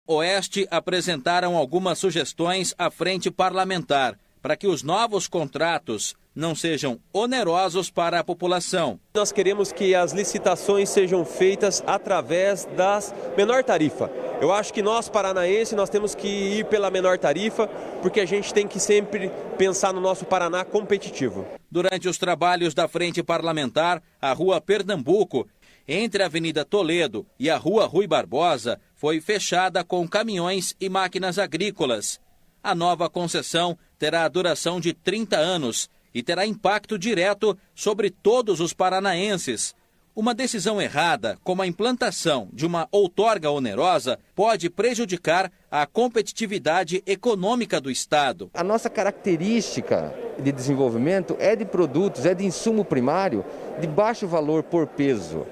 Oeste apresentaram algumas sugestões à frente parlamentar para que os novos contratos não sejam onerosos para a população. Nós queremos que as licitações sejam feitas através da menor tarifa. Eu acho que nós, paranaenses, nós temos que ir pela menor tarifa, porque a gente tem que sempre pensar no nosso Paraná competitivo. Durante os trabalhos da frente parlamentar, a Rua Pernambuco, entre a Avenida Toledo e a Rua Rui Barbosa, foi fechada com caminhões e máquinas agrícolas. A nova concessão terá a duração de 30 anos e terá impacto direto sobre todos os paranaenses. Uma decisão errada, como a implantação de uma outorga onerosa, pode prejudicar a competitividade econômica do Estado. A nossa característica de desenvolvimento é de produtos, é de insumo primário de baixo valor por peso.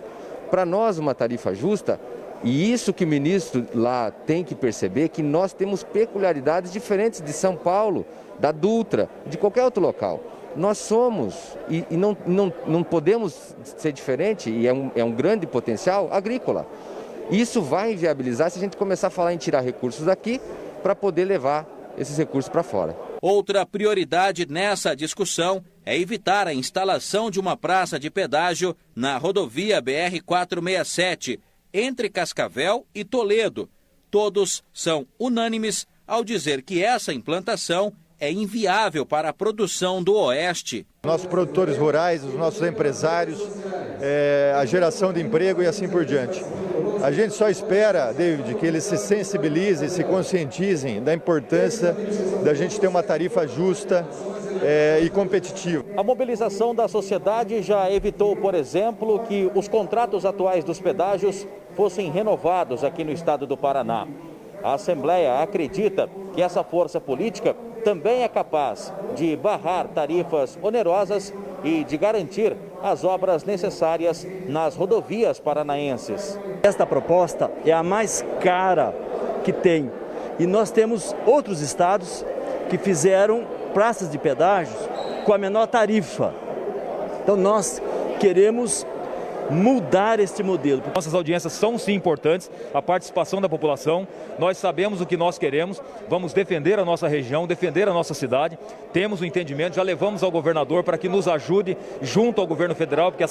Para nós, uma tarifa justa, e isso que o ministro lá tem que perceber, que nós temos peculiaridades diferentes de São Paulo, da Dutra, de qualquer outro local. Nós somos, e não podemos ser diferente, e é um grande potencial, agrícola. Isso vai inviabilizar se a gente começar a falar em tirar recursos daqui para poder levar esses recursos para fora. Outra prioridade nessa discussão é evitar a instalação de uma praça de pedágio na rodovia BR-467, entre Cascavel e Toledo. Todos são unânimes ao dizer que essa implantação é inviável para a produção do Oeste. Nossos produtores rurais, os nossos empresários, a geração de emprego e assim por diante. A gente só espera, David, que eles se sensibilizem, se conscientizem da importância da gente ter uma tarifa justa e competitiva. A mobilização da sociedade já evitou, por exemplo, que os contratos atuais dos pedágios fossem renovados aqui no estado do Paraná. A Assembleia acredita que essa força política também é capaz de barrar tarifas onerosas e de garantir as obras necessárias nas rodovias paranaenses. Esta proposta é a mais cara que tem e nós temos outros estados que fizeram praças de pedágios com a menor tarifa. Então nós queremos mudar este modelo. Nossas audiências são sim importantes, a participação da população, nós sabemos o que nós queremos, vamos defender a nossa região, defender a nossa cidade, temos o entendimento, já levamos ao governador para que nos ajude junto ao governo federal, porque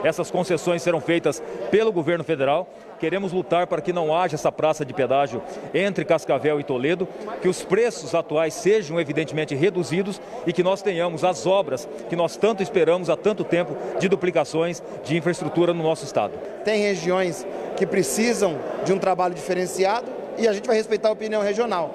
essas concessões serão feitas pelo governo federal. Queremos lutar para que não haja essa praça de pedágio entre Cascavel e Toledo, que os preços atuais sejam evidentemente reduzidos e que nós tenhamos as obras que nós tanto esperamos há tanto tempo de duplicações de infraestrutura no nosso estado. Tem regiões que precisam de um trabalho diferenciado e a gente vai respeitar a opinião regional.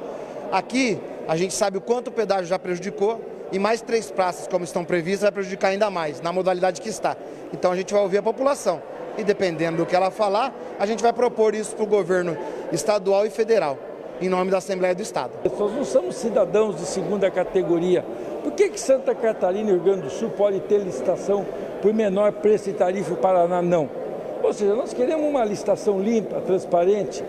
Aqui a gente sabe o quanto o pedágio já prejudicou e mais 3 praças como estão previstas vai prejudicar ainda mais na modalidade que está. Então a gente vai ouvir a população. E dependendo do que ela falar, a gente vai propor isso para o governo estadual e federal, em nome da Assembleia do Estado. Nós não somos cidadãos de segunda categoria. Por que Santa Catarina e Rio Grande do Sul pode ter licitação por menor preço e tarifa e o Paraná não? Ou seja, nós queremos uma licitação limpa, transparente,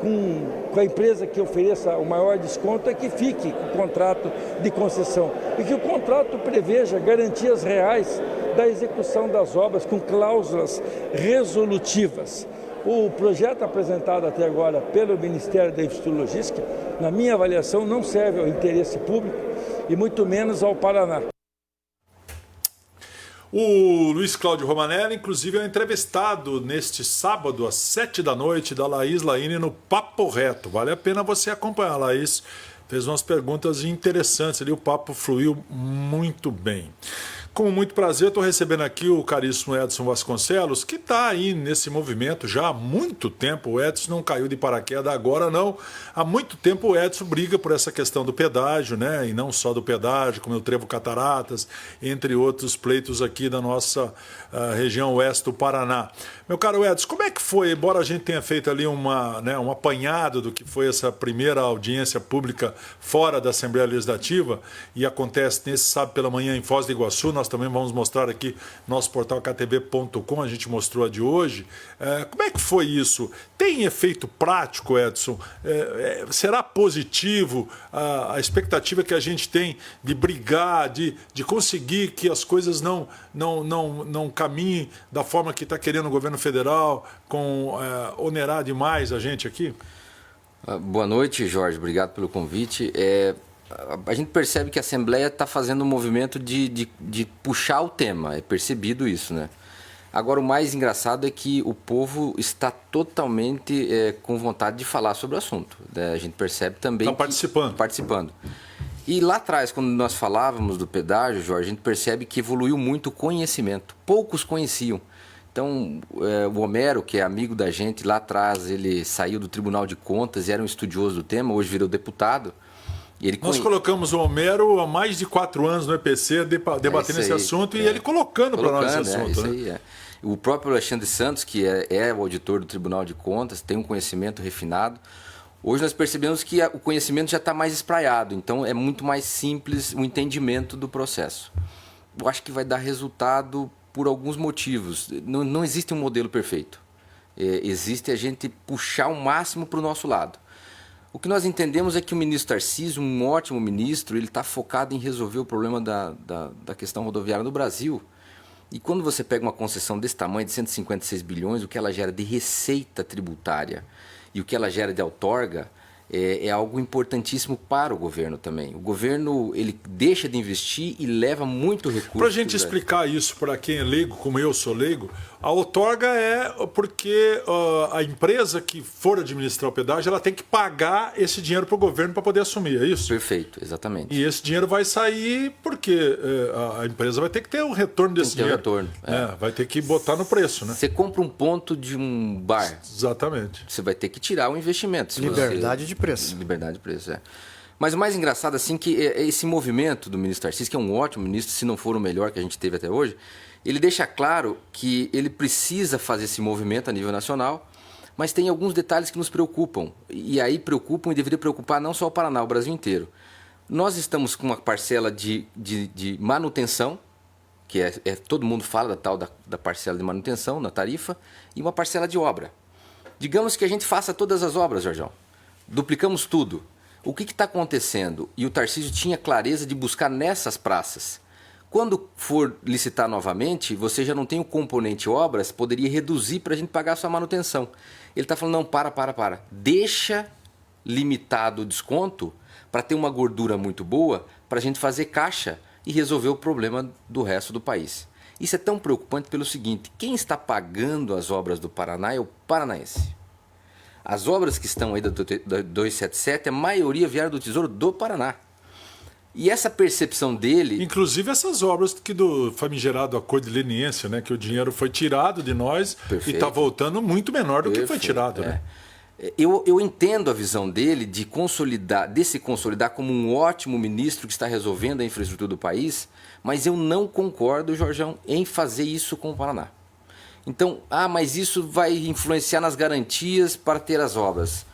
com a empresa que ofereça o maior desconto e que fique com o contrato de concessão. E que o contrato preveja garantias reais da execução das obras com cláusulas resolutivas. O projeto apresentado até agora pelo Ministério da Infraestrutura e Logística, na minha avaliação, não serve ao interesse público e muito menos ao Paraná. O Luiz Cláudio Romanelli, inclusive, é entrevistado neste sábado, às 7 da noite, da Laís Laine no Papo Reto. Vale a pena você acompanhar. A Laís fez umas perguntas interessantes ali, o papo fluiu muito bem. Com muito prazer, estou recebendo aqui o caríssimo Edson Vasconcelos, que está aí nesse movimento já há muito tempo. O Edson não caiu de paraquedas agora, não. Há muito tempo o Edson briga por essa questão do pedágio, né? E não só do pedágio, como o Trevo Cataratas, entre outros pleitos aqui da nossa região oeste do Paraná. Meu caro Edson, como é que foi, embora a gente tenha feito ali um apanhado do que foi essa primeira audiência pública fora da Assembleia Legislativa, e acontece nesse sábado pela manhã em Foz do Iguaçu, nós também vamos mostrar aqui no nosso portal ktv.com, a gente mostrou a de hoje. Como é que foi isso? Tem efeito prático, Edson? Será positivo a expectativa que a gente tem de brigar, de conseguir que as coisas não caminhem da forma que está querendo o governo federal, com onerar demais a gente aqui? Boa noite, Jorge. Obrigado pelo convite. A gente percebe que a Assembleia está fazendo um movimento de puxar o tema. É percebido isso, né? Agora, o mais engraçado é que o povo está totalmente com vontade de falar sobre o assunto. A gente percebe também... Estão participando. E lá atrás, quando nós falávamos do pedágio, Jorge, a gente percebe que evoluiu muito o conhecimento. Poucos conheciam. Então, o Homero, que é amigo da gente, lá atrás ele saiu do Tribunal de Contas e era um estudioso do tema, hoje virou deputado. Nós colocamos o Homero há mais de 4 anos no EPC debatendo esse assunto e ele colocando para nós esse assunto. Isso aí, O próprio Alexandre Santos, que é o auditor do Tribunal de Contas, tem um conhecimento refinado. Hoje nós percebemos que o conhecimento já está mais espraiado, então é muito mais simples o entendimento do processo. Eu acho que vai dar resultado por alguns motivos. Não existe um modelo perfeito. Existe a gente puxar o máximo para o nosso lado. O que nós entendemos é que o ministro Tarcísio, um ótimo ministro, ele está focado em resolver o problema da questão rodoviária no Brasil. E quando você pega uma concessão desse tamanho, de 156 bilhões, o que ela gera de receita tributária e o que ela gera de outorga é algo importantíssimo para o governo também. O governo ele deixa de investir e leva muito recurso. Para a gente explicar isso para quem é leigo, como eu sou leigo, a outorga é porque a empresa que for administrar o pedágio ela tem que pagar esse dinheiro para o governo para poder assumir, é isso? Perfeito, exatamente. E esse dinheiro vai sair porque a empresa vai ter que ter um retorno desse dinheiro. Retorno. Vai ter que botar no preço, né? Você compra um ponto de um bar. Exatamente. Você vai ter que tirar o investimento. Liberdade de preço. Liberdade de preço, Mas o mais engraçado, assim, que esse movimento do ministro Tarcísio, que é um ótimo ministro, se não for o melhor que a gente teve até hoje, ele deixa claro que ele precisa fazer esse movimento a nível nacional, mas tem alguns detalhes que nos preocupam. E aí preocupam e deveria preocupar não só o Paraná, o Brasil inteiro. Nós estamos com uma parcela de manutenção, que todo mundo fala da parcela de manutenção na tarifa, e uma parcela de obra. Digamos que a gente faça todas as obras, Jorjão. Duplicamos tudo. O que está acontecendo? E o Tarcísio tinha clareza de buscar nessas praças. Quando for licitar novamente, você já não tem o componente obras, poderia reduzir para a gente pagar a sua manutenção. Ele está falando, não, para. Deixa limitado o desconto para ter uma gordura muito boa, para a gente fazer caixa e resolver o problema do resto do país. Isso é tão preocupante pelo seguinte, quem está pagando as obras do Paraná é o paranaense. As obras que estão aí da 277, a maioria vieram do Tesouro do Paraná. E essa percepção dele... Inclusive essas obras do famigerado acordo de leniência, né? Que o dinheiro foi tirado de nós. Perfeito. E está voltando muito menor do que foi tirado. Né? Eu entendo a visão dele de se consolidar como um ótimo ministro que está resolvendo a infraestrutura do país, mas eu não concordo, Jorjão, em fazer isso com o Paraná. Então, mas isso vai influenciar nas garantias para ter as obras.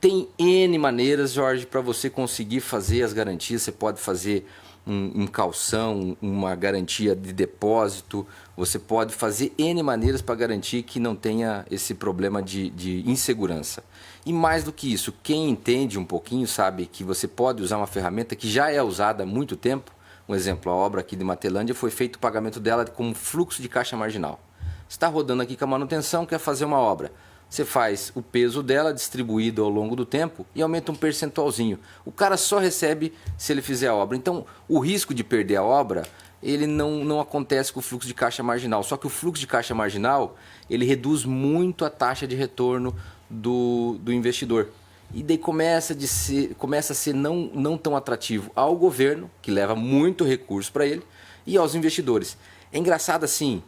Tem N maneiras, Jorge, para você conseguir fazer as garantias. Você pode fazer um calção, uma garantia de depósito. Você pode fazer N maneiras para garantir que não tenha esse problema de insegurança. E mais do que isso, quem entende um pouquinho sabe que você pode usar uma ferramenta que já é usada há muito tempo. Um exemplo, a obra aqui de Matelândia foi feito o pagamento dela como fluxo de caixa marginal. Você está rodando aqui com a manutenção, quer fazer uma obra. Você faz o peso dela distribuído ao longo do tempo e aumenta um percentualzinho. O cara só recebe se ele fizer a obra. Então, o risco de perder a obra, ele não acontece com o fluxo de caixa marginal. Só que o fluxo de caixa marginal, ele reduz muito a taxa de retorno do investidor. E daí começa a ser não tão atrativo ao governo, que leva muito recurso para ele, e aos investidores. É engraçado assim...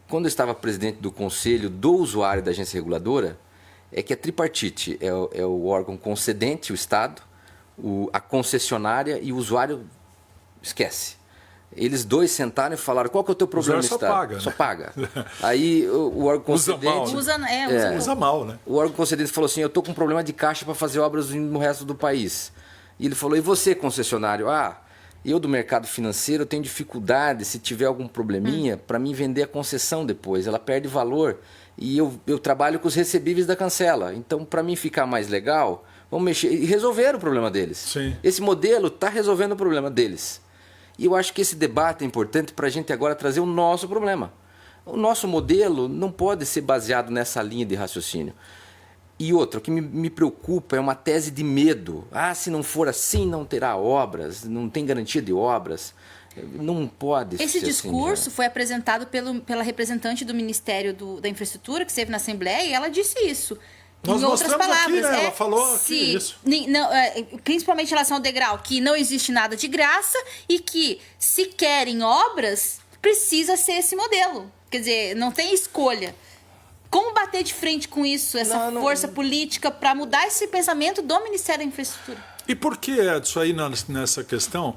quando eu estava presidente do conselho do usuário da agência reguladora, é que a tripartite é o órgão concedente, o Estado, a concessionária e o usuário esquece. Eles dois sentaram e falaram, qual que é o teu problema no Estado? Só paga. Aí o órgão concedente... Usa mal, né? O órgão concedente falou assim, eu estou com um problema de caixa para fazer obras no resto do país. E ele falou, e você, concessionário? Eu do mercado financeiro tenho dificuldade, se tiver algum probleminha, para mim vender a concessão depois. Ela perde valor e eu trabalho com os recebíveis da cancela. Então, para mim ficar mais legal, vamos mexer. E resolveram o problema deles. Sim. Esse modelo está resolvendo o problema deles. E eu acho que esse debate é importante para a gente agora trazer o nosso problema. O nosso modelo não pode ser baseado nessa linha de raciocínio. E outra, o que me preocupa é uma tese de medo. Se não for assim, não terá obras, não tem garantia de obras. Não pode Esse ser discurso assim, foi apresentado pela representante do Ministério da Infraestrutura, que esteve na Assembleia, e ela disse isso. Nós em outras mostramos palavras, aqui, né? Ela falou aqui isso. Principalmente em relação ao degrau, que não existe nada de graça e que, se querem obras, precisa ser esse modelo. Quer dizer, não tem escolha. Como bater de frente com isso, essa força política, para mudar esse pensamento do Ministério da Infraestrutura? E por que, Edson, aí nessa questão,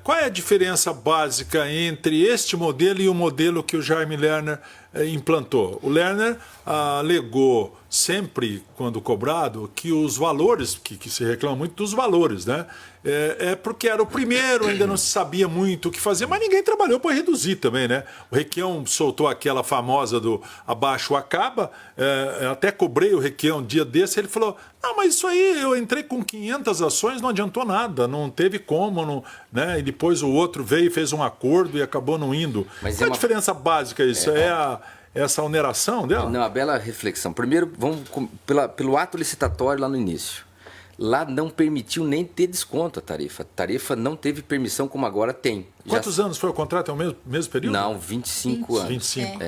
qual é a diferença básica entre este modelo e o modelo que o Jaime Lerner implantou? O Lerner alegou sempre, quando cobrado, que os valores, que se reclama muito dos valores, né? Porque era o primeiro, ainda não se sabia muito o que fazer, mas ninguém trabalhou para reduzir também, né? O Requião soltou aquela famosa do abaixo acaba, até cobrei o Requião um dia desse, ele falou, mas isso aí, eu entrei com 500 ações, não adiantou nada, não teve como, né? E depois o outro veio e fez um acordo e acabou não indo. Mas qual é a diferença básica isso? Essa oneração dela? Não, uma bela reflexão. Primeiro, vamos pelo ato licitatório lá no início. Lá não permitiu nem ter desconto a tarifa. A tarifa não teve permissão como agora tem. Quantos anos foi o contrato? É o mesmo período? Não, 25 anos. 25.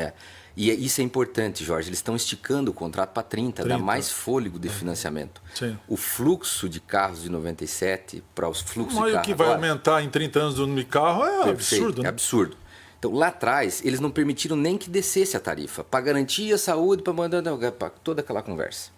E isso é importante, Jorge. Eles estão esticando o contrato para 30, dá mais fôlego de financiamento. Sim. O fluxo de carros de 97 para os fluxos de carros Mas o que vai aumentar em 30 anos do carro é absurdo, né? É absurdo. Então, lá atrás, eles não permitiram nem que descesse a tarifa, para garantir a saúde, para toda aquela conversa.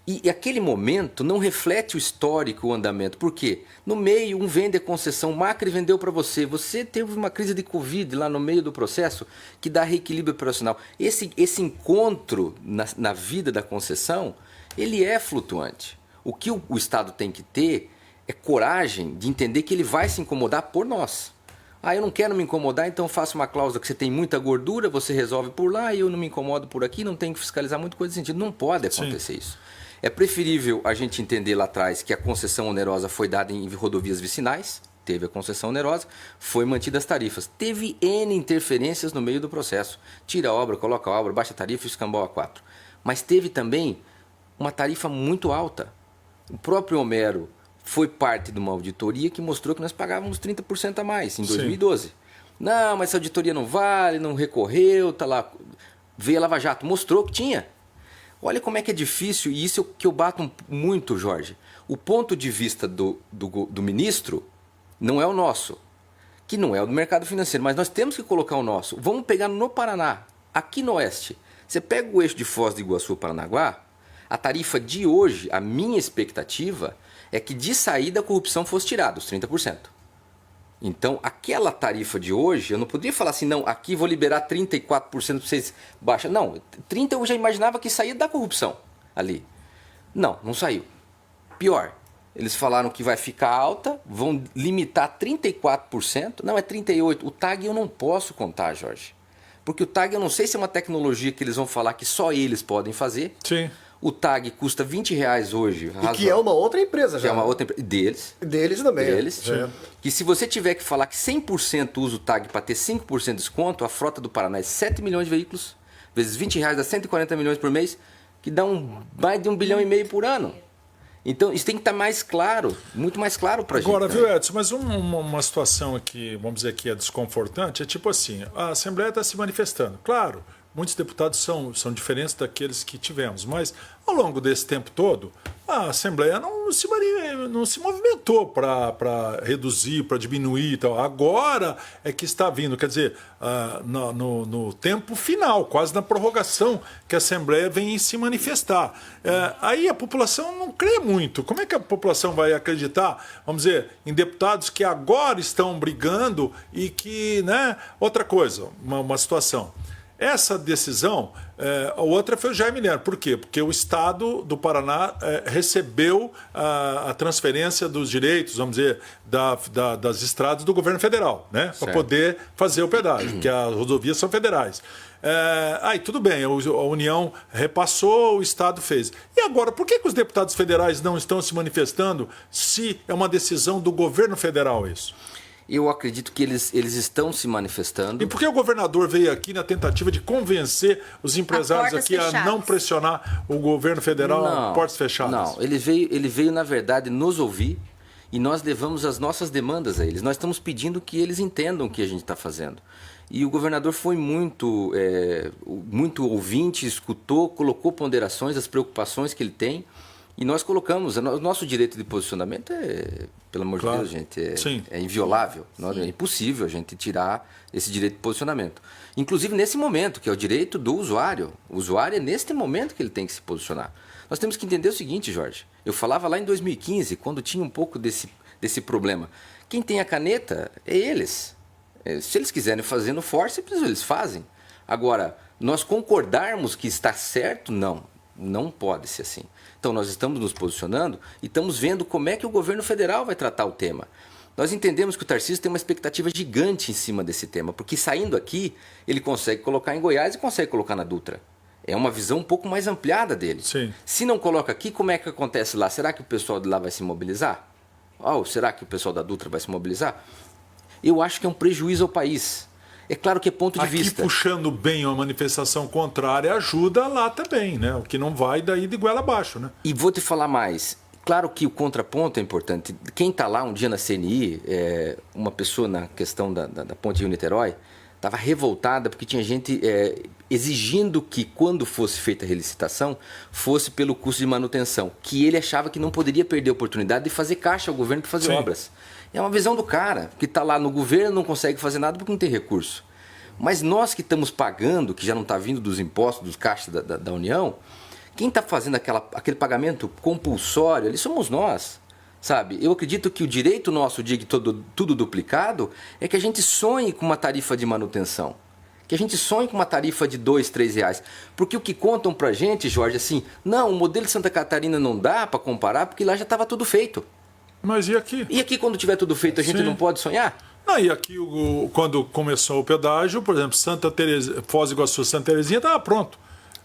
E aquele momento não reflete o histórico, o andamento. Por quê? No meio, um vende a concessão, o Macri vendeu para você. Você teve uma crise de Covid lá no meio do processo que dá reequilíbrio operacional. Esse encontro na vida da concessão, ele é flutuante. O que o Estado tem que ter é coragem de entender que ele vai se incomodar por nós. Eu não quero me incomodar, então faço uma cláusula que você tem muita gordura, você resolve por lá e eu não me incomodo por aqui, não tenho que fiscalizar muito coisa de sentido. Não pode acontecer isso. É preferível a gente entender lá atrás que a concessão onerosa foi dada em rodovias vicinais, teve a concessão onerosa, foi mantida as tarifas. Teve N interferências no meio do processo. Tira a obra, coloca a obra, baixa a tarifa e escambau a 4. Mas teve também uma tarifa muito alta. O próprio Homero foi parte de uma auditoria que mostrou que nós pagávamos 30% a mais em 2012. Não, mas essa auditoria não vale, não recorreu, tá lá. Veio a Lava Jato, mostrou que tinha. Olha como é que é difícil, e isso que eu bato muito, Jorge. O ponto de vista do ministro não é o nosso, que não é o do mercado financeiro, mas nós temos que colocar o nosso. Vamos pegar no Paraná, aqui no Oeste. Você pega o eixo de Foz do Iguaçu, Paranaguá, a tarifa de hoje, a minha expectativa é que de saída a corrupção fosse tirada, os 30%. Então, aquela tarifa de hoje, eu não poderia falar assim, não, aqui vou liberar 34% para vocês baixar. Não, 30% eu já imaginava que saía da corrupção ali. Não saiu. Pior, eles falaram que vai ficar alta, vão limitar 34%. Não, é 38%. O TAG eu não posso contar, Jorge. Porque o TAG eu não sei se é uma tecnologia que eles vão falar que só eles podem fazer. Sim. O TAG custa R$20 hoje. E que é uma outra empresa já. Que é uma outra empresa. Deles. Deles também. Deles. Que se você tiver que falar que 100% usa o TAG para ter 5% de desconto, a frota do Paraná é 7 milhões de veículos, vezes R$20 dá 140 milhões por mês, que dá mais de 1,5 bilhão por ano. Então, isso tem que estar mais claro, muito mais claro para a gente. Agora, viu, Edson, mas uma situação aqui, vamos dizer que é desconfortante, é tipo assim, a Assembleia está se manifestando. Claro, muitos deputados são diferentes daqueles que tivemos, mas ao longo desse tempo todo, a Assembleia não se movimentou para reduzir, para diminuir e tal. Agora é que está vindo, quer dizer, no tempo final, quase na prorrogação, que a Assembleia vem se manifestar. Aí a população não crê muito. Como é que a população vai acreditar, vamos dizer, em deputados que agora estão brigando e que, né? Outra coisa, uma situação. Essa decisão, a outra foi o Jaime Lerner. Por quê? Porque o Estado do Paraná recebeu a transferência dos direitos, vamos dizer, das estradas do governo federal, né? Para poder fazer o pedágio, porque as rodovias são federais. Aí tudo bem, a União repassou, o Estado fez. E agora, por que os deputados federais não estão se manifestando se é uma decisão do governo federal isso? Eu acredito que eles estão se manifestando. E por que o governador veio aqui na tentativa de convencer os empresários aqui a não pressionar o governo federal a portas fechadas? Não, ele veio, na verdade, nos ouvir e nós levamos as nossas demandas a eles. Nós estamos pedindo que eles entendam o que a gente está fazendo. E o governador foi muito ouvinte, escutou, colocou ponderações, as preocupações que ele tem. E nós colocamos, o nosso direito de posicionamento pelo amor de Deus, gente, é inviolável. É impossível a gente tirar esse direito de posicionamento. Inclusive nesse momento, que é o direito do usuário. O usuário é neste momento que ele tem que se posicionar. Nós temos que entender o seguinte, Jorge. Eu falava lá em 2015, quando tinha um pouco desse problema. Quem tem a caneta é eles. Se eles quiserem fazer no forceps, eles fazem. Agora, nós concordarmos que está certo, não pode ser assim. Então, nós estamos nos posicionando e estamos vendo como é que o governo federal vai tratar o tema. Nós entendemos que o Tarcísio tem uma expectativa gigante em cima desse tema, porque saindo aqui, ele consegue colocar em Goiás e consegue colocar na Dutra. É uma visão um pouco mais ampliada dele. Sim. Se não coloca aqui, como é que acontece lá? Será que o pessoal de lá vai se mobilizar? Ou será que o pessoal da Dutra vai se mobilizar? Eu acho que é um prejuízo ao país. É claro que é ponto de vista. Aqui puxando bem uma manifestação contrária ajuda lá também, né? O que não vai daí de goela abaixo, né? E vou te falar mais. Claro que o contraponto é importante. Quem está lá um dia na CNI, uma pessoa na questão da ponte Rio-Niterói, estava revoltada porque tinha gente exigindo que quando fosse feita a relicitação, fosse pelo custo de manutenção. Que ele achava que não poderia perder a oportunidade de fazer caixa ao governo para fazer obras. É uma visão do cara, que está lá no governo, não consegue fazer nada porque não tem recurso. Mas nós que estamos pagando, que já não está vindo dos impostos, dos caixas da União, quem está fazendo aquele pagamento compulsório, ali somos nós, sabe? Eu acredito que o direito nosso de tudo duplicado é que a gente sonhe com uma tarifa de manutenção. Que a gente sonhe com uma tarifa de R$2, R$3. Porque o que contam pra gente, Jorge, assim, não, o modelo de Santa Catarina não dá para comparar porque lá já estava tudo feito. Mas e aqui? E aqui, quando tiver tudo feito, a gente não pode sonhar? Não, e aqui, quando começou o pedágio, por exemplo, Foz do Iguaçu, Santa Terezinha estava pronto.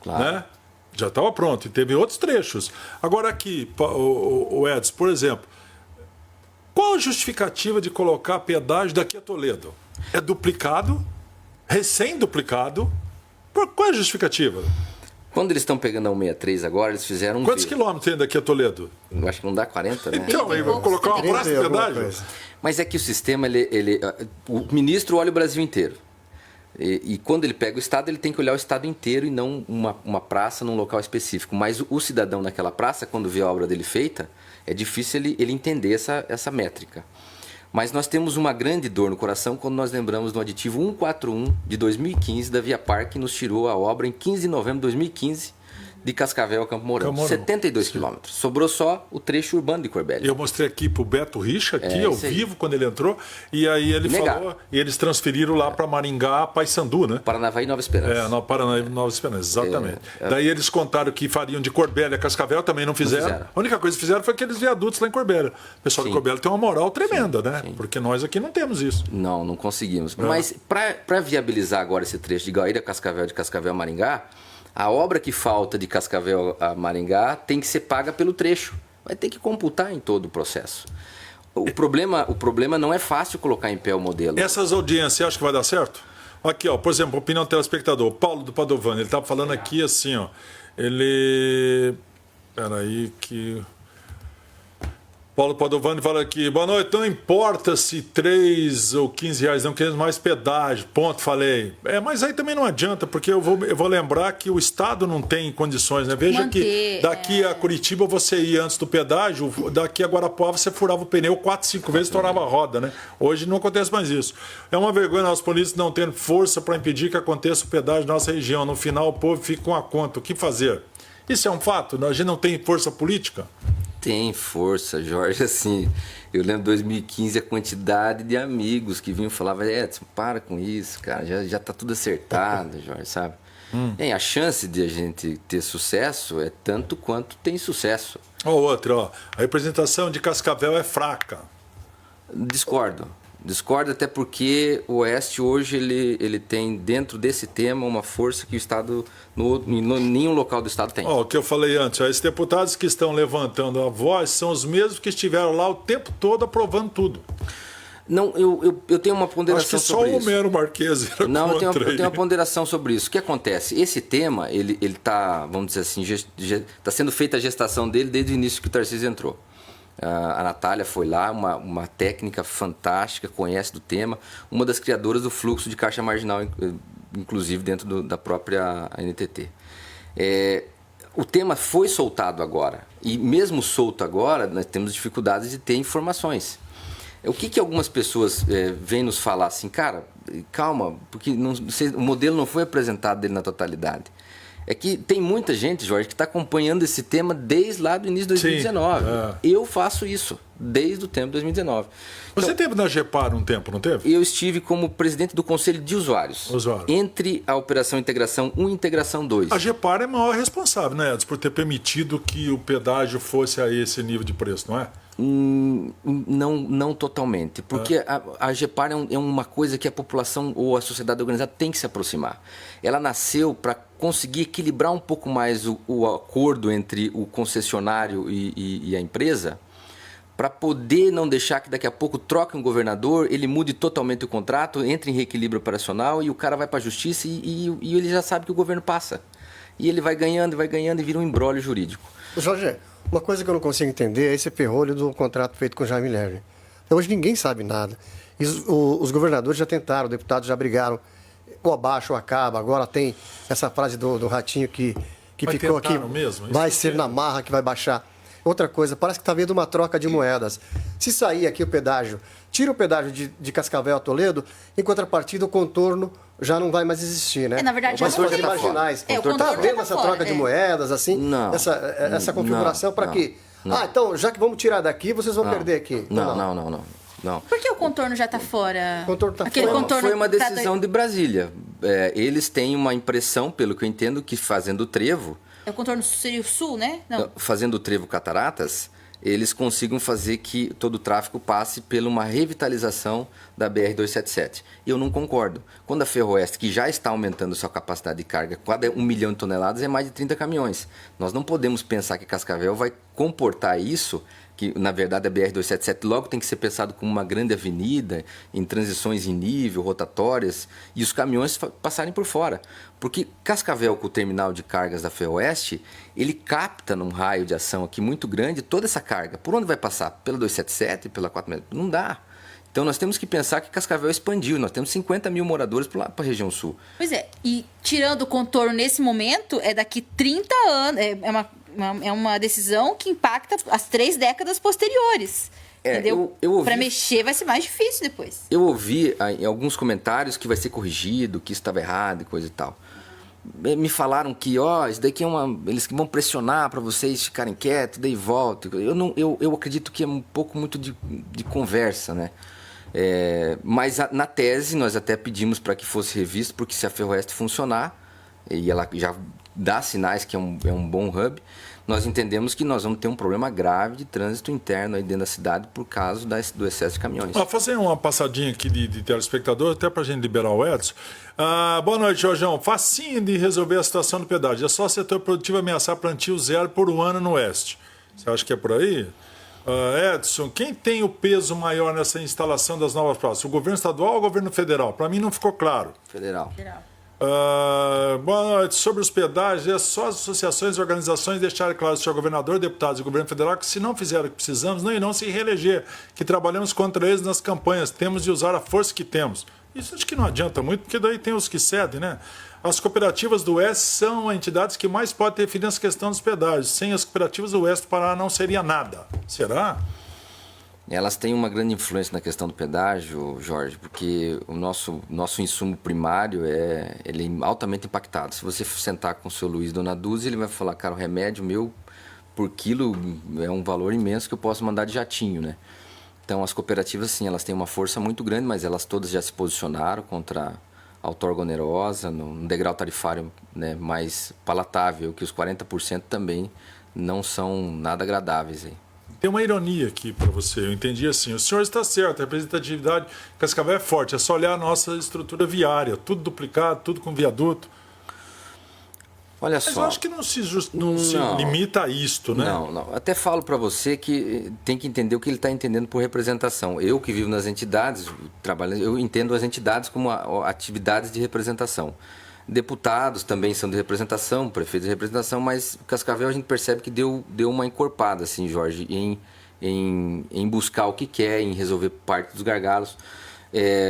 Claro. Né? Já estava pronto. E teve outros trechos. Agora aqui, o Edson, por exemplo, qual a justificativa de colocar pedágio daqui a Toledo? É duplicado? Recém-duplicado? Qual é a justificativa? Quando eles estão pegando a 163 agora, eles fizeram Quantos quilômetros tem daqui a Toledo? Eu acho que não dá 40, né? Então, aí vamos colocar uma praça de pedágio? Mas é que o sistema, o ministro olha o Brasil inteiro. E quando ele pega o estado, ele tem que olhar o estado inteiro e não uma praça num local específico. Mas o cidadão naquela praça, quando vê a obra dele feita, é difícil ele entender essa métrica. Mas nós temos uma grande dor no coração quando nós lembramos do aditivo 141 de 2015 da Via Par, que nos tirou a obra em 15 de novembro de 2015 de Cascavel a Campo Mourão. 72 quilômetros. Sobrou só o trecho urbano de Corbélia. Eu mostrei aqui pro Beto Richa, aqui ao vivo, quando ele entrou, e aí ele falou, e eles transferiram lá para Maringá, Paissandu, né? Paranavaí e Nova Esperança. No Paranavaí e Nova Esperança, exatamente. Daí eles contaram que fariam de Corbélia a Cascavel, também não fizeram. A única coisa que fizeram foi aqueles viadutos lá em Corbélia. O pessoal de Corbélia tem uma moral tremenda, né? Sim. Porque nós aqui não temos isso. Não conseguimos. Mas para viabilizar agora esse trecho de Guaíra a Cascavel, de Cascavel a Maringá, a obra que falta de Cascavel a Maringá tem que ser paga pelo trecho. Vai ter que computar em todo o processo. O problema não é fácil colocar em pé o modelo. Essas audiências, você acha que vai dar certo? Aqui, ó, por exemplo, opinião do telespectador. Paulo do Padovani, ele estava falando aqui assim, ó. Peraí que... Paulo Padovani fala aqui, boa noite, não importa se 3 ou 15 reais, não queremos mais pedágio, ponto, falei. Mas aí também não adianta, porque eu vou lembrar que o Estado não tem condições, né? Veja que daqui a Curitiba você ia antes do pedágio, daqui a Guarapuava você furava o pneu 4, 5 vezes e estourava a roda, né? Hoje não acontece mais isso. É uma vergonha os polícias não terem força para impedir que aconteça o pedágio na nossa região. No final o povo fica com a conta. O que fazer? Isso é um fato? A gente não tem força política? Tem força, Jorge, assim, eu lembro de 2015 a quantidade de amigos que vinham e falavam, Edson, para com isso, cara, já tá tudo acertado, Jorge, sabe? A chance de a gente ter sucesso é tanto quanto tem sucesso. Outra, a representação de Cascavel é fraca. Discordo até porque o Oeste hoje ele tem dentro desse tema uma força que o Estado, nenhum local do Estado tem. O que eu falei antes, esses deputados que estão levantando a voz são os mesmos que estiveram lá o tempo todo aprovando tudo. Não, eu tenho uma ponderação sobre isso. Acho que só o Homero Marques era Não, eu contra tenho uma ponderação sobre isso. O que acontece? Esse tema, ele está, vamos dizer assim, está sendo feita a gestação dele desde o início que o Tarcísio entrou. A Natália foi lá, uma técnica fantástica, conhece do tema, uma das criadoras do fluxo de caixa marginal, inclusive dentro da própria NTT. O tema foi soltado agora, e mesmo solto agora, nós temos dificuldades de ter informações. O que algumas pessoas vêm nos falar assim, cara, calma, porque o modelo não foi apresentado dele na totalidade. É que tem muita gente, Jorge, que está acompanhando esse tema desde lá do início de 2019. Sim, Eu faço isso desde o tempo de 2019. Você teve na GEPAR um tempo, não teve? Eu estive como presidente do Conselho de Usuários. Entre a Operação Integração 1 e Integração 2. A GEPAR é a maior responsável, né, Edson, por ter permitido que o pedágio fosse a esse nível de preço, não é? Não totalmente, porque a GEPAR é uma coisa que a população ou a sociedade organizada tem que se aproximar. Ela nasceu para conseguir equilibrar um pouco mais o acordo entre o concessionário e a empresa, para poder não deixar que daqui a pouco troque um governador, ele mude totalmente o contrato, entre em reequilíbrio operacional e o cara vai para a justiça e ele já sabe que o governo passa. E ele vai ganhando e vira um imbróglio jurídico. Jorge, uma coisa que eu não consigo entender é esse ferrolho do contrato feito com o Jaime Lerner. Hoje ninguém sabe nada. Os governadores já tentaram, deputados já brigaram, ou abaixo ou acaba. Agora tem essa frase do Ratinho que ficou aqui, mesmo? Vai ser na marra que vai baixar. Outra coisa, parece que está havendo uma troca de moedas. Se sair aqui o pedágio, tira o pedágio de Cascavel a Toledo, em contrapartida o contorno já não vai mais existir, né? Na verdade, mas hoje marginais. Está vendo essa troca de moedas, assim? Não. Essa configuração para quê? Então, já que vamos tirar daqui, vocês vão perder aqui. Não. Por que o contorno já está fora? O contorno está fora. Foi uma decisão de Brasília. Eles têm uma impressão, pelo que eu entendo, que fazendo o trevo... O contorno seria o sul, né? Não. Fazendo o trevo Cataratas, eles consigam fazer que todo o tráfego passe por uma revitalização da BR-277. Eu não concordo. Quando a Ferroeste, que já está aumentando sua capacidade de carga, quase 1 milhão de toneladas, é mais de 30 caminhões. Nós não podemos pensar que Cascavel vai comportar isso, que na verdade a BR-277 logo tem que ser pensado como uma grande avenida, em transições em nível, rotatórias, e os caminhões passarem por fora. Porque Cascavel, com o terminal de cargas da Ferroeste, ele capta num raio de ação aqui muito grande toda essa carga. Por onde vai passar? Pela 277, pela 466? Não dá. Então nós temos que pensar que Cascavel expandiu, nós temos 50 mil moradores para a região sul. Pois é, e tirando o contorno nesse momento, é daqui 30 anos, é uma decisão que impacta as 3 décadas posteriores. Entendeu? Para mexer vai ser mais difícil depois. Eu ouvi em alguns comentários que vai ser corrigido, que isso estava errado e coisa e tal. Me falaram que, isso daqui eles que vão pressionar para vocês ficarem quietos, daí volta. Eu acredito que é um pouco muito de conversa, né? Mas na tese nós até pedimos para que fosse revisto, porque se a Ferroeste funcionar, e ela já dá sinais que é um bom hub, nós entendemos que nós vamos ter um problema grave de trânsito interno aí dentro da cidade por causa do excesso de caminhões. Fazer uma passadinha aqui de telespectador, até para a gente liberar o Edson. Boa noite, Jorjão. Facinho de resolver a situação do pedágio. É só o setor produtivo ameaçar plantio zero por um ano no Oeste. Você acha que é por aí? Edson, quem tem o peso maior nessa instalação das novas praças? O governo estadual ou o governo federal? Para mim não ficou claro. Federal. Boa noite. Sobre os pedágios, é só as associações e organizações deixarem claro ao senhor governador, deputados e governo federal que se não fizeram o que precisamos, não irão se reeleger, que trabalhamos contra eles nas campanhas, temos de usar a força que temos. Isso acho que não adianta muito, porque daí tem os que cedem, né? As cooperativas do Oeste são entidades que mais podem definir essa questão dos pedágios. Sem as cooperativas do Oeste, o Paraná não seria nada. Será? Elas têm uma grande influência na questão do pedágio, Jorge, porque o nosso insumo primário ele é altamente impactado. Se você sentar com o seu Luiz Dona Dúzia, ele vai falar, cara, o remédio meu por quilo é um valor imenso que eu posso mandar de jatinho, né? Então as cooperativas, sim, elas têm uma força muito grande, mas elas todas já se posicionaram contra a outorga onerosa, num degrau tarifário, né, mais palatável, que os 40% também não são nada agradáveis aí. Tem uma ironia aqui para você, eu entendi assim, o senhor está certo, a representatividade Cascavel é forte, é só olhar a nossa estrutura viária, tudo duplicado, tudo com viaduto. Olha Mas só. eu acho que não se limita a isto, né? Não. Até falo para você que tem que entender o que ele está entendendo por representação. Eu que vivo nas entidades, trabalhando, eu entendo as entidades como atividades de representação. Deputados também são de representação, prefeitos de representação, mas Cascavel a gente percebe que deu uma encorpada, assim, Jorge, em buscar o que quer, em resolver parte dos gargalos.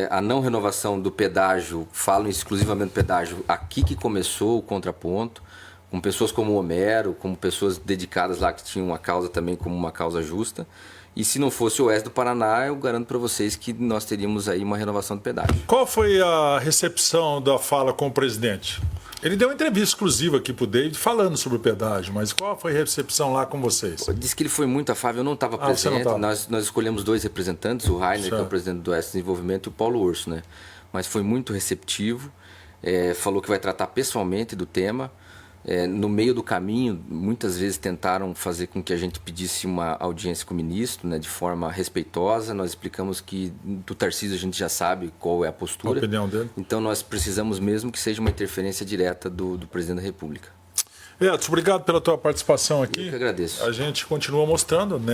A não renovação do pedágio, falo exclusivamente do pedágio, aqui que começou o contraponto, com pessoas como o Homero, como pessoas dedicadas lá que tinham uma causa também como uma causa justa. E se não fosse o Oeste do Paraná, eu garanto para vocês que nós teríamos aí uma renovação do pedágio. Qual foi a recepção da fala com o presidente? Ele deu uma entrevista exclusiva aqui para o David falando sobre o pedágio, mas qual foi a recepção lá com vocês? Disse que ele foi muito afável, eu não estava presente. Nós escolhemos 2 representantes, o Rainer, que é o presidente do Oeste Desenvolvimento, e o Paulo Urso, né? Mas foi muito receptivo, falou que vai tratar pessoalmente do tema. No meio do caminho, muitas vezes tentaram fazer com que a gente pedisse uma audiência com o ministro, né, de forma respeitosa. Nós explicamos que do Tarcísio a gente já sabe qual é a postura. A opinião dele. Então nós precisamos mesmo que seja uma interferência direta do presidente da República. Edson, obrigado pela tua participação aqui. Eu que agradeço. A gente continua mostrando, né?